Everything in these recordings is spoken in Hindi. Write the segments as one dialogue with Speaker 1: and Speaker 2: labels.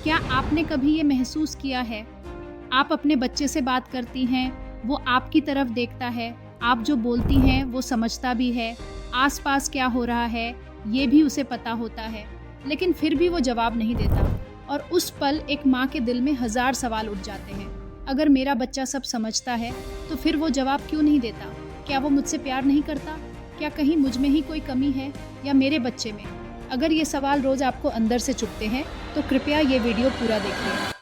Speaker 1: क्या आपने कभी ये महसूस किया है, आप अपने बच्चे से बात करती हैं, वो आपकी तरफ देखता है, आप जो बोलती हैं वो समझता भी है, आस-पास क्या हो रहा है, ये भी उसे पता होता है, लेकिन फिर भी वो जवाब नहीं देता और उस पल एक माँ के दिल में हज़ार सवाल उठ जाते हैं। अगर मेरा बच्चा सब समझता है, तो फिर वो जवाब क्यों नहीं देता? क्या वो मुझसे प्यार नहीं करता? क्या कहीं मुझ में ही कोई कमी है या मेरे बच्चे में? अगर ये सवाल रोज़ आपको अंदर से चुभते हैं, तो कृपया ये वीडियो पूरा देखिए।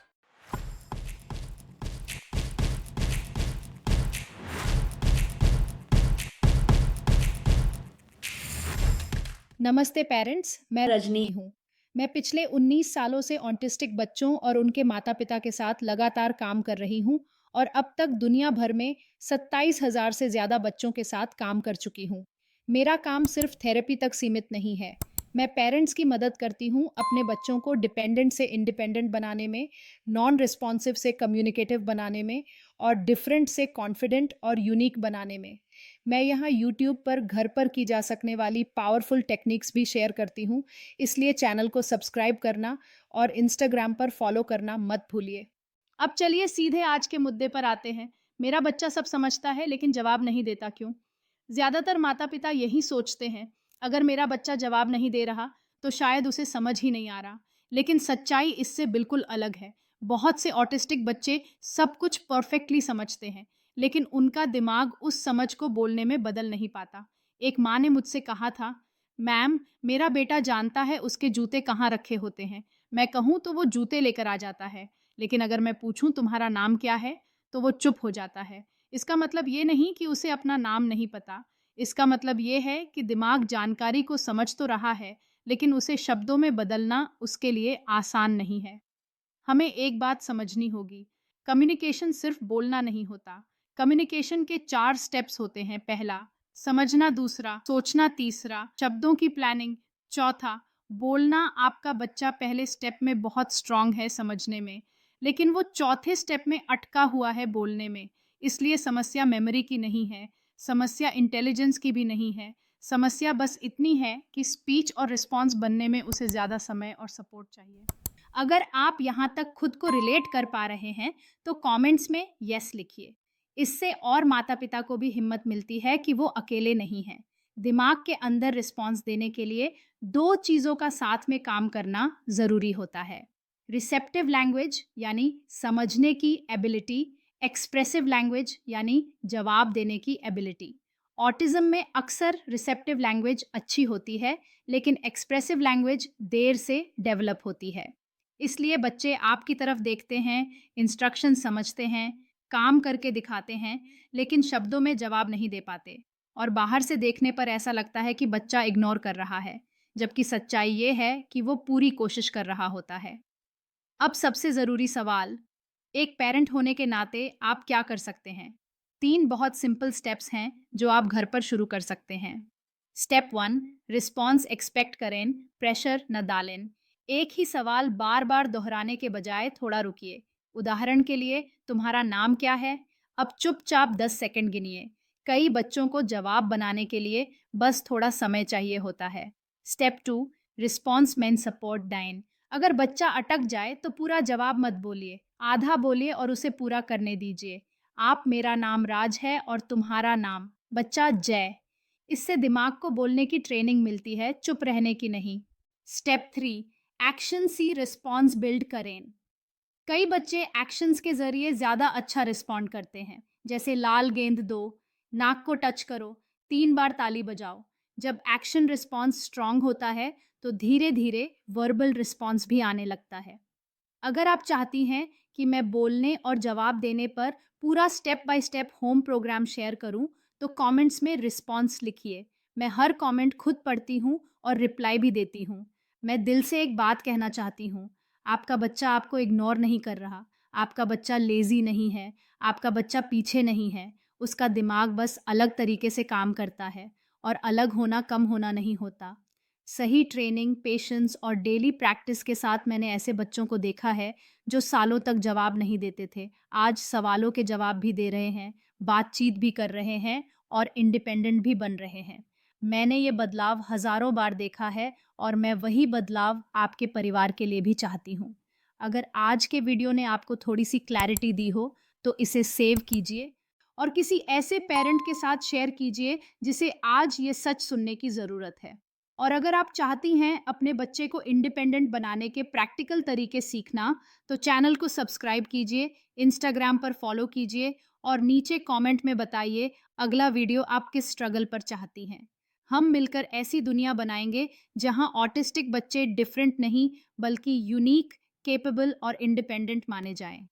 Speaker 1: नमस्ते पेरेंट्स, मैं रजनी हूँ। मैं पिछले 19 सालों से ऑटिस्टिक बच्चों और उनके माता-पिता के साथ लगातार काम कर रही हूँ और अब तक दुनिया भर में 27,000 से ज़्यादा बच्चों के साथ काम कर चुकी हूँ। मेरा काम सिर्फ थेरेपी तक सीमित नहीं है। मैं पेरेंट्स की मदद करती हूँ अपने बच्चों को डिपेंडेंट से इंडिपेंडेंट बनाने में, नॉन रिस्पॉन्सिव से कम्युनिकेटिव बनाने में और डिफरेंट से कॉन्फिडेंट और यूनिक बनाने में। मैं यहाँ यूट्यूब पर घर पर की जा सकने वाली पावरफुल टेक्निक्स भी शेयर करती हूँ, इसलिए चैनल को सब्सक्राइब करना और इंस्टाग्राम पर फॉलो करना मत भूलिए। अब चलिए सीधे आज के मुद्दे पर आते हैं। मेरा बच्चा सब समझता है लेकिन जवाब नहीं देता क्यों? ज़्यादातर माता-पिता यही सोचते हैं, अगर मेरा बच्चा जवाब नहीं दे रहा, तो शायद उसे समझ ही नहीं आ रहा। लेकिन सच्चाई इससे बिल्कुल अलग है। बहुत से ऑटिस्टिक बच्चे सब कुछ परफेक्टली समझते हैं, लेकिन उनका दिमाग उस समझ को बोलने में बदल नहीं पाता। एक माँ ने मुझसे कहा था, "मैम, मेरा बेटा जानता है उसके जूते कहाँ रखे होते हैं। मैं कहूँ तो वो जूते लेकर आ जाता है, लेकिन अगर मैं पूछूँ तुम्हारा नाम क्या है, तो वो चुप हो जाता है।" इसका मतलब ये नहीं कि उसे अपना नाम नहीं पता। इसका मतलब ये है कि दिमाग जानकारी को समझ तो रहा है, लेकिन उसे शब्दों में बदलना उसके लिए आसान नहीं है। हमें एक बात समझनी होगी, कम्युनिकेशन सिर्फ बोलना नहीं होता। कम्युनिकेशन के 4 स्टेप्स होते हैं। पहला, समझना; दूसरा, सोचना; तीसरा, शब्दों की प्लानिंग; चौथा, बोलना। आपका बच्चा पहले स्टेप में बहुत स्ट्रांग है समझने में, लेकिन वो चौथे स्टेप में अटका हुआ है बोलने में। इसलिए समस्या मेमोरी की नहीं है, समस्या इंटेलिजेंस की भी नहीं है। समस्या बस इतनी है कि स्पीच और रिस्पॉन्स बनने में उसे ज़्यादा समय और सपोर्ट चाहिए। अगर आप यहाँ तक खुद को रिलेट कर पा रहे हैं, तो कमेंट्स में यस लिखिए। इससे और माता-पिता को भी हिम्मत मिलती है कि वो अकेले नहीं हैं। दिमाग के अंदर रिस्पॉन्स देने के लिए 2 चीज़ों का साथ में काम करना ज़रूरी होता है। रिसेप्टिव लैंग्वेज यानी समझने की एबिलिटी, एक्सप्रेसिव लैंग्वेज यानी जवाब देने की एबिलिटी। ऑटिज़्म में अक्सर रिसेप्टिव लैंग्वेज अच्छी होती है, लेकिन एक्सप्रेसिव लैंग्वेज देर से डेवलप होती है। इसलिए बच्चे आपकी तरफ देखते हैं, इंस्ट्रक्शन समझते हैं, काम करके दिखाते हैं, लेकिन शब्दों में जवाब नहीं दे पाते। और बाहर से देखने पर ऐसा लगता है कि बच्चा इग्नोर कर रहा है, जबकि सच्चाई ये है कि वो पूरी कोशिश कर रहा होता है। अब सबसे ज़रूरी सवाल, एक पेरेंट होने के नाते आप क्या कर सकते हैं? 3 बहुत सिंपल स्टेप्स हैं जो आप घर पर शुरू कर सकते हैं। स्टेप 1, रिस्पॉन्स एक्सपेक्ट करें, प्रेशर न डालें। एक ही सवाल बार-बार दोहराने के बजाय थोड़ा रुकिए। उदाहरण के लिए, तुम्हारा नाम क्या है? अब चुपचाप 10 सेकंड गिनिए। कई बच्चों को जवाब बनाने के लिए बस थोड़ा समय चाहिए होता है। स्टेप 2, रिस्पॉन्स मेन सपोर्ट डाइन। अगर बच्चा अटक जाए तो पूरा जवाब मत बोलिए, आधा बोलिए और उसे पूरा करने दीजिए। आप, मेरा नाम राज है और तुम्हारा नाम, बच्चा जय। इससे दिमाग को बोलने की ट्रेनिंग मिलती है, चुप रहने की नहीं। स्टेप 3, एक्शन सी रिस्पॉन्स बिल्ड करें। कई बच्चे एक्शंस के ज़रिए ज़्यादा अच्छा रिस्पॉन्ड करते हैं, जैसे लाल गेंद दो, नाक को टच करो, 3 बार ताली बजाओ। जब एक्शन रिस्पॉन्स स्ट्रॉन्ग होता है, तो धीरे-धीरे वर्बल रिस्पॉन्स भी आने लगता है। अगर आप चाहती हैं कि मैं बोलने और जवाब देने पर पूरा step by step home programme share करूं, तो कमेंट्स में रिस्पॉन्स लिखिए। मैं हर कमेंट खुद पढ़ती हूं और रिप्लाई भी देती हूं। मैं दिल से एक बात कहना चाहती हूं, आपका बच्चा आपको इग्नोर नहीं कर रहा, आपका बच्चा लेज़ी नहीं है, आपका बच्चा पीछे नहीं है, उसका दिमाग बस अलग तरीके से काम करता है और अलग होना कम होना नहीं होता। सही ट्रेनिंग, पेशेंस और डेली प्रैक्टिस के साथ मैंने ऐसे बच्चों को देखा है जो सालों तक जवाब नहीं देते थे, आज सवालों के जवाब भी दे रहे हैं, बातचीत भी कर रहे हैं और इंडिपेंडेंट भी बन रहे हैं। मैंने ये बदलाव हज़ारों बार देखा है और मैं वही बदलाव आपके परिवार के लिए भी चाहती हूँ। अगर आज के वीडियो ने आपको थोड़ी-सी क्लैरिटी दी हो, तो इसे सेव कीजिए और किसी ऐसे पेरेंट के साथ शेयर कीजिए, जिसे आज ये सच सुनने की ज़रूरत है। और अगर आप चाहती हैं अपने बच्चे को इंडिपेंडेंट बनाने के प्रैक्टिकल तरीके सीखना, तो चैनल को सब्सक्राइब कीजिए, इंस्टाग्राम पर फॉलो कीजिए और नीचे कमेंट में बताइए अगला वीडियो आप किस स्ट्रगल पर चाहती हैं। हम मिलकर ऐसी दुनिया बनाएंगे जहां ऑटिस्टिक बच्चे डिफरेंट नहीं बल्कि यूनिक, कैपेबल और इंडिपेंडेंट माने जाएं।